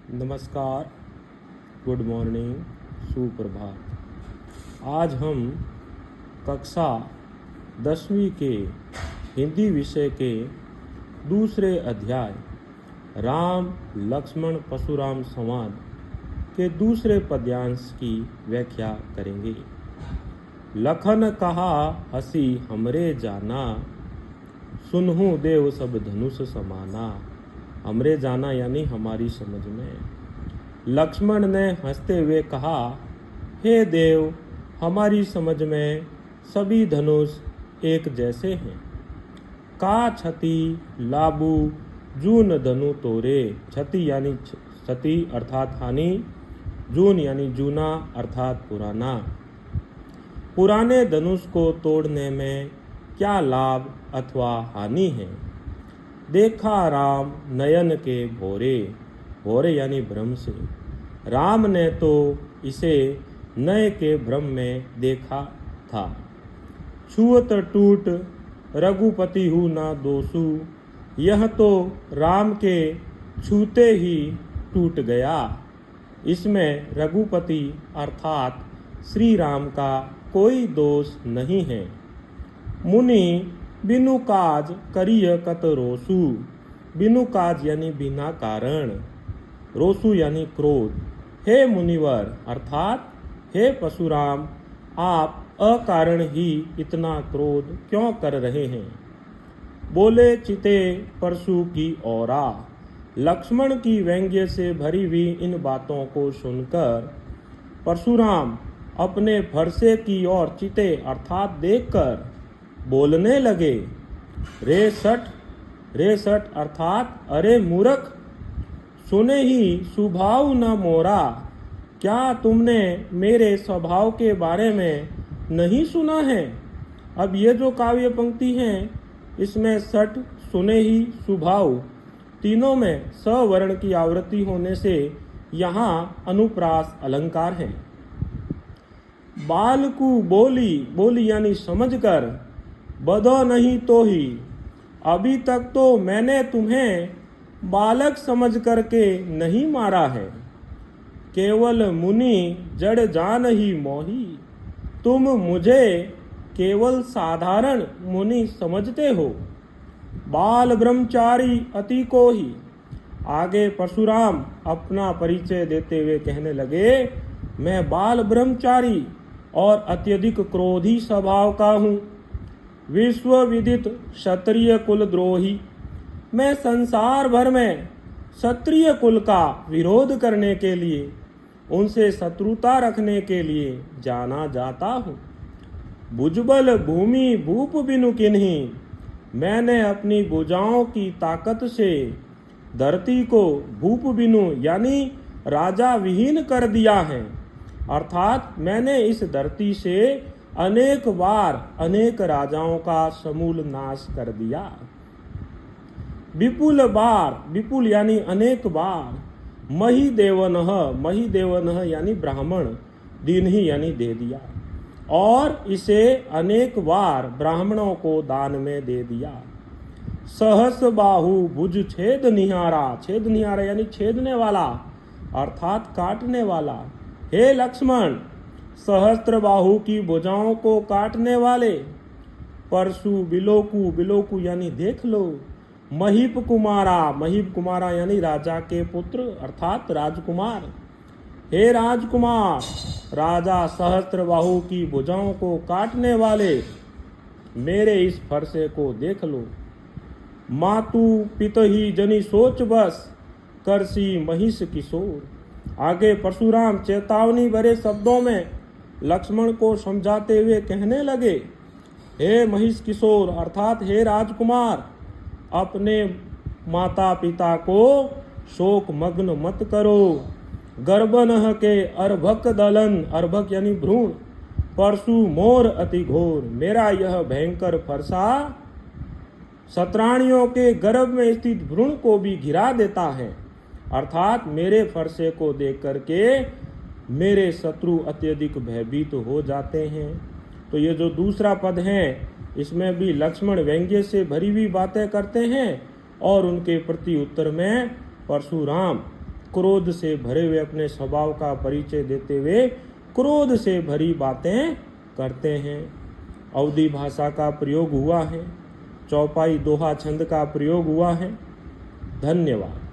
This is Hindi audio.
नमस्कार, गुड मॉर्निंग, सुप्रभात। आज हम कक्षा 10वीं के हिंदी विषय के दूसरे अध्याय राम लक्ष्मण परशुराम संवाद के दूसरे पद्यांश की व्याख्या करेंगे। लखन कहा हसी हमरे जाना, सुनहु देव सब धनुष समाना। हमरे जाना यानी हमारी समझ में। लक्ष्मण ने हंसते हुए कहा, हे देव, हमारी समझ में सभी धनुष एक जैसे हैं। का क्षति लाबू जून धनु तोरे। क्षति यानी क्षति अर्थात हानि, जून यानी जूना अर्थात पुराना। पुराने धनुष को तोड़ने में क्या लाभ अथवा हानि है। देखा राम नयन के भोरे। भोरे यानी भ्रम से। राम ने तो इसे नए के भ्रम में देखा था। छुअत टूट रघुपति हूँ ना दोषु। यह तो राम के छूते ही टूट गया। इसमें रघुपति अर्थात श्री राम का कोई दोष नहीं है। मुनि बिनु काज करिय कत रोसु। बिनु काज यानी बिना कारण, रोसु यानी क्रोध। हे मुनिवर अर्थात हे परशुराम, आप अकारण ही इतना क्रोध क्यों कर रहे हैं। बोले चिते परशु की औरा। लक्ष्मण की व्यंग्य से भरी हुई इन बातों को सुनकर परशुराम अपने फरसे की ओर चिते अर्थात देखकर बोलने लगे। रे सट अर्थात अरे मूर्ख, सुने ही सुभाव न मोरा। क्या तुमने मेरे स्वभाव के बारे में नहीं सुना है। अब ये जो काव्य पंक्ति हैं, इसमें सट, सुने ही, सुभाव तीनों में सवर्ण की आवृत्ति होने से यहाँ अनुप्रास अलंकार है। बालकु बोली, बोली यानी समझकर, बधो नहीं तो ही। अभी तक तो मैंने तुम्हें बालक समझ करके नहीं मारा है। केवल मुनि जड़ जान ही मोही। तुम मुझे केवल साधारण मुनि समझते हो। बाल ब्रह्मचारी अति को ही। आगे परशुराम अपना परिचय देते हुए कहने लगे, मैं बाल ब्रह्मचारी और अत्यधिक क्रोधी स्वभाव का हूँ। विश्व विदित क्षत्रिय कुल द्रोही। मैं संसार भर में क्षत्रिय कुल का विरोध करने के लिए, उनसे शत्रुता रखने के लिए जाना जाता हूँ। भुजबल भूमि भूप बिनु किन्ही। मैंने अपनी भुजाओं की ताकत से धरती को भूप बिनु यानी राजा विहीन कर दिया है। अर्थात मैंने इस धरती से अनेक बार अनेक राजाओं का समूल नाश कर दिया। विपुल बार, विपुल यानी अनेक बार। मही देवनः यानी ब्राह्मण, दीन ही यानी दे दिया। और इसे अनेक बार ब्राह्मणों को दान में दे दिया। सहस बाहु भुज छेद निहारा। छेद निहारा यानी छेदने वाला अर्थात काटने वाला। हे लक्ष्मण, सहस्त्र बाहु की भुजाओं को काटने वाले। परशु बिलोकु, बिलोकु यानी देख लो। महीप कुमारा यानी राजा के पुत्र अर्थात राजकुमार। हे राजकुमार, राजा सहस्त्र बाहु की भुजाओं को काटने वाले, मेरे इस फरसे को देख लो। मातु पितहि जनि सोच बस, करसी महिष किशोर। आगे परशुराम चेतावनी भरे शब्दों में लक्ष्मण को समझाते हुए कहने लगे, हे महिष किशोर अर्थात हे राजकुमार, अपने माता पिता को शोक मग्न मत करो। गर्भनः के अर्भक दलन, अर्भक यानी भ्रूण। परशु मोर अति घोर। मेरा यह भयंकर फरसा शतरानियों के गर्भ में स्थित भ्रूण को भी घिरा देता है। अर्थात मेरे फरसे को देख करके मेरे शत्रु अत्यधिक भयभीत हो जाते हैं। तो ये जो दूसरा पद है, इसमें भी लक्ष्मण व्यंग्य से भरी हुई बातें करते हैं और उनके प्रति उत्तर में परशुराम क्रोध से भरे हुए अपने स्वभाव का परिचय देते हुए क्रोध से भरी बातें करते हैं। अवधी भाषा का प्रयोग हुआ है, चौपाई दोहा छंद का प्रयोग हुआ है। धन्यवाद।